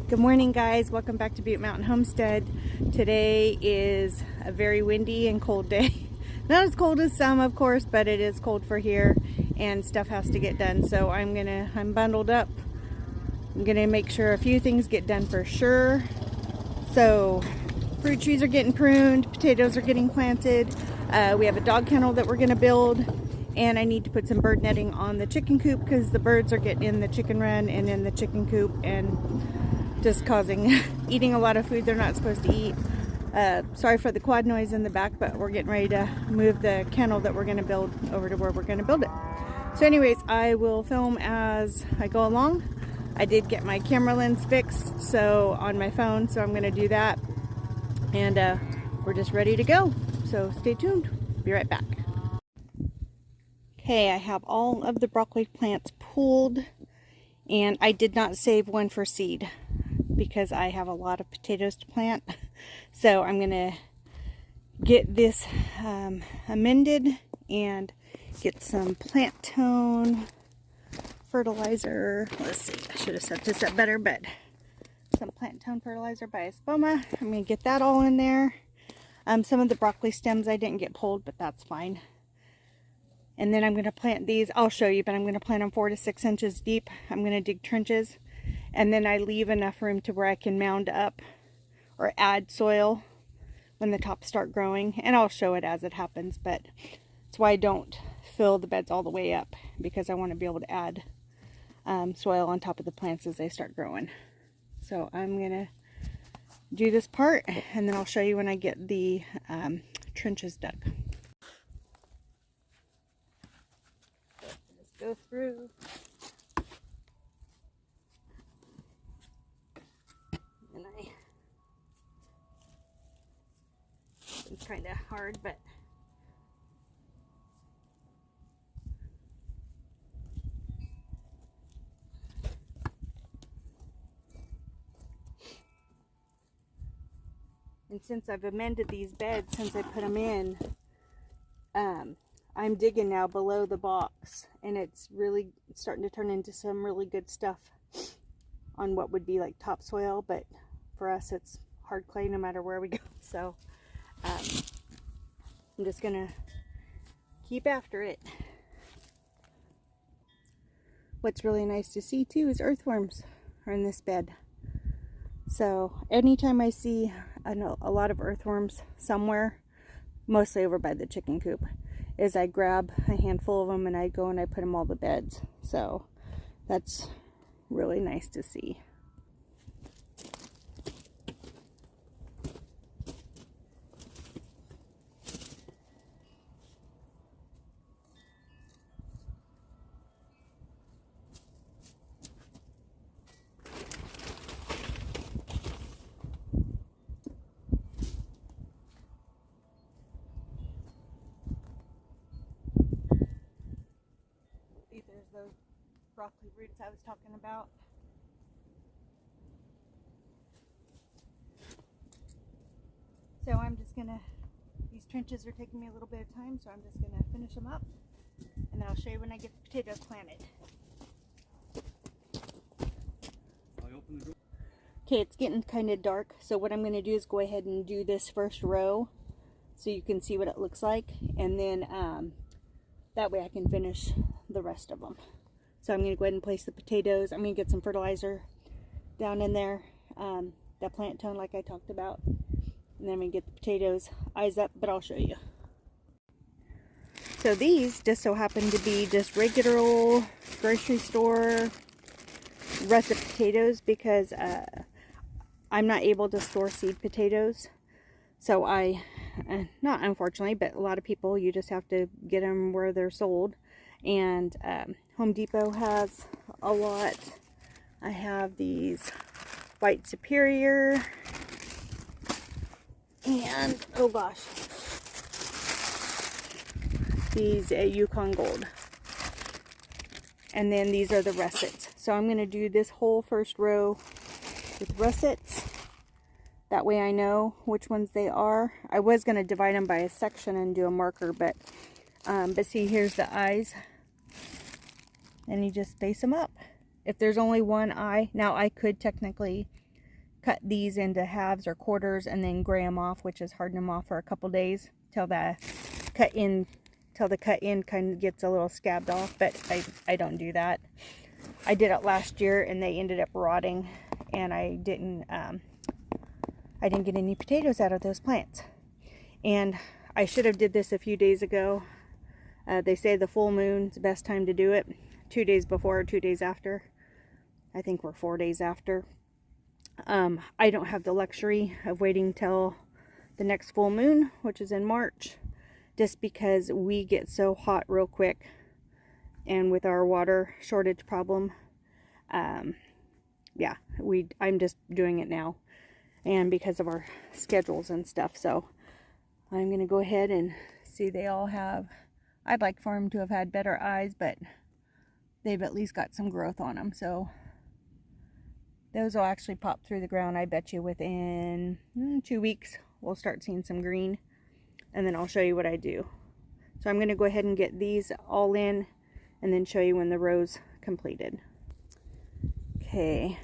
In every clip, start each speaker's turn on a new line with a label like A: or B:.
A: Good morning, guys. Welcome back to Butte Mountain Homestead. Today is a very windy and cold day. Not as cold as some, of course, but it is cold for here and stuff has to get done. So I'm bundled up. I'm gonna make sure a few things get done for sure. So fruit trees are getting pruned, potatoes are getting planted. We have a dog kennel that we're gonna build, and I need to put some bird netting on the chicken coop because the birds are getting in the chicken run and in the chicken coop and just eating a lot of food they're not supposed to eat. Sorry for the quad noise in the back, but we're getting ready to move the kennel that we're going to build over to where we're going to build it. So anyways, I will film as I go along. I did get my camera lens fixed on my phone, so I'm going to do that, and we're just ready to go. So stay tuned. Be right back. Okay, I have all of the broccoli plants pulled, and I did not save one for seed because I have a lot of potatoes to plant. So I'm gonna get this amended and get some plant tone fertilizer. Let's see, I should have set this up better, but some plant tone fertilizer by Espoma. I'm gonna get that all in there. Some of the broccoli stems I didn't get pulled, but that's fine. And then I'm going to plant these. I'll show you, but I'm going to plant them 4 to 6 inches deep. I'm going to dig trenches, and then I leave enough room to where I can mound up or add soil when the tops start growing. And I'll show it as it happens, but that's why I don't fill the beds all the way up, because I want to be able to add soil on top of the plants as they start growing. So I'm going to do this part, and then I'll show you when I get the trenches dug. Go through. And it's kind of hard, but and since I've amended these beds since I put them in, I'm digging now below the box, and it's really starting to turn into some really good stuff on what would be like topsoil, but for us it's hard clay no matter where we go. So I'm just gonna keep after it. What's really nice to see too is earthworms are in this bed. So anytime I see a lot of earthworms somewhere, mostly over by the chicken coop, is I grab a handful of them and I go and I put them all the beds. So that's really nice to see. Those broccoli roots I was talking about. So I'm just gonna, these trenches are taking me a little bit of time, so I'm just gonna finish them up, and I'll show you when I get the potatoes planted. Okay, it's getting kind of dark, so what I'm gonna do is go ahead and do this first row so you can see what it looks like, and then that way I can finish the rest of them. So I'm going to go ahead and place the potatoes. I'm going to get some fertilizer down in there, that plant tone like I talked about, and then I'm going to get the potatoes eyes up, but I'll show you. So these just so happen to be just regular old grocery store russet potatoes, because I'm not able to store seed potatoes. So not unfortunately, but a lot of people, you just have to get them where they're sold. And Home Depot has a lot. I have these White Superior, and oh gosh, these Yukon Gold. And then these are the russets. So I'm going to do this whole first row with russets. That way I know which ones they are. I was going to divide them by a section and do a marker, but see, here's the eyes. And you just face them up. If there's only one eye, now I could technically cut these into halves or quarters and then gray them off, which is harden them off for a couple days till the cut end kind of gets a little scabbed off. But I don't do that. I did it last year and they ended up rotting, and I didn't get any potatoes out of those plants. And I should have did this a few days ago. They say the full moon's the best time to do it. 2 days before or 2 days after. I think we're 4 days after. I don't have the luxury of waiting till the next full moon, which is in March, just because we get so hot real quick, and with our water shortage problem, yeah, I'm just doing it now, and because of our schedules and stuff. So I'm gonna go ahead and see. They all have, I'd like for them to have had better eyes, but they've at least got some growth on them. So those will actually pop through the ground. I bet you within 2 weeks we'll start seeing some green, and then I'll show you what I do. So I'm going to go ahead and get these all in and then show you when the row's completed. Okay,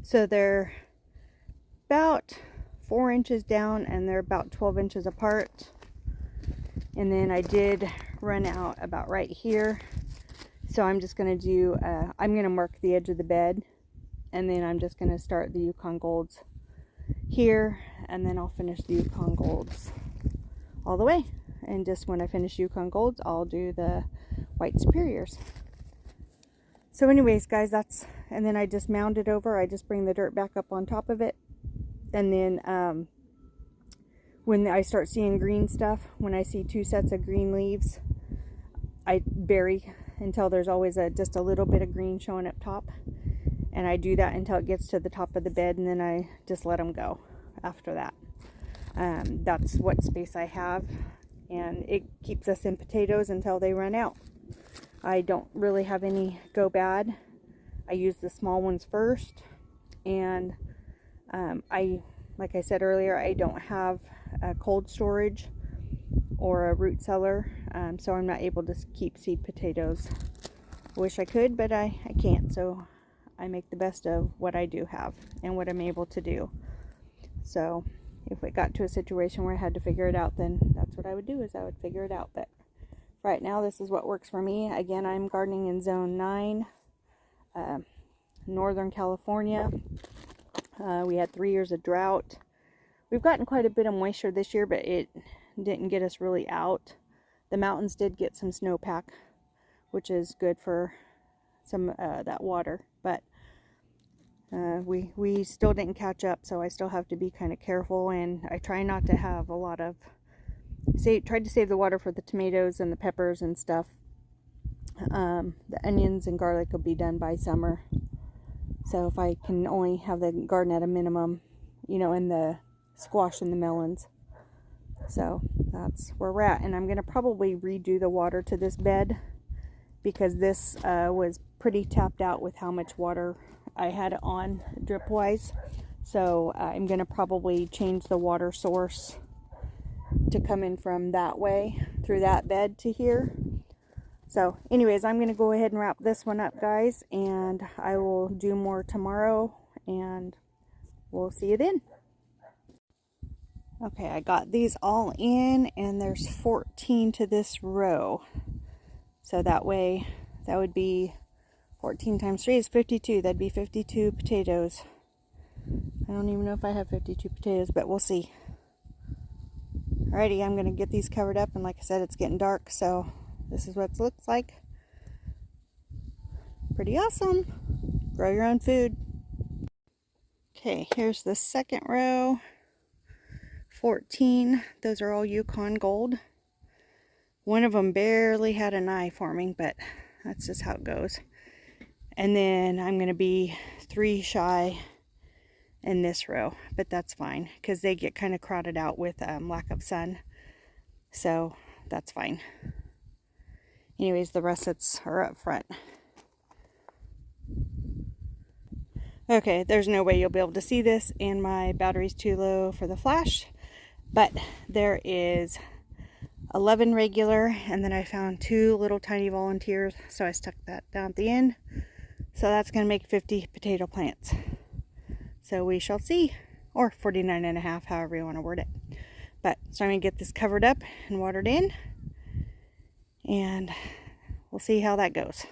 A: so they're about 4 inches down and they're about 12 inches apart. And then I did run out about right here. So I'm just going to do, I'm going to mark the edge of the bed, and then I'm just going to start the Yukon Golds here, and then I'll finish the Yukon Golds all the way. And just when I finish Yukon Golds, I'll do the White Superiors. So anyways, guys, and then I just mound it over. I just bring the dirt back up on top of it. And then when I start seeing green stuff, when I see 2 sets of green leaves, I bury until there's always just a little bit of green showing up top. And I do that until it gets to the top of the bed, and then I just let them go after that. That's what space I have, and it keeps us in potatoes until they run out. I don't really have any go bad. I use the small ones first, and like I said earlier, I don't have a cold storage or a root cellar, so I'm not able to keep seed potatoes. I wish I could, but I can't, so I make the best of what I do have and what I'm able to do. So if it got to a situation where I had to figure it out, then that's what I would do, is I would figure it out. But right now, this is what works for me. Again, I'm gardening in Zone 9, Northern California. We had 3 years of drought. We've gotten quite a bit of moisture this year, but it didn't get us really out. The mountains did get some snowpack, which is good for some that water, but we still didn't catch up, so I still have to be kind of careful, and I try not to have a lot of tried to save the water for the tomatoes and the peppers and stuff. The onions and garlic will be done by summer, so if I can only have the garden at a minimum, you know, and the squash and the melons. So that's where we're at, and I'm going to probably redo the water to this bed, because this was pretty tapped out with how much water I had on drip wise. So I'm going to probably change the water source to come in from that way through that bed to here. So anyways, I'm going to go ahead and wrap this one up, guys, and I will do more tomorrow, and we'll see you then. Okay, I got these all in, and there's 14 to this row. So that way, that would be 14 times 3 is 52. That'd be 52 potatoes. I don't even know if I have 52 potatoes, but we'll see. Alrighty, I'm going to get these covered up, and like I said, it's getting dark, so this is what it looks like. Pretty awesome. Grow your own food. Okay, here's the second row. 14. Those are all Yukon Gold. One of them barely had an eye forming, but that's just how it goes. And then I'm going to be 3 shy in this row, but that's fine because they get kind of crowded out with lack of sun. So that's fine. Anyways, the russets are up front. Okay, there's no way you'll be able to see this, and my battery's too low for the flash, but there is 11 regular, and then I found 2 little tiny volunteers, so I stuck that down at the end. So that's going to make 50 potato plants. So we shall see. Or 49.5, however you want to word it. But, so I'm going to get this covered up and watered in. And we'll see how that goes.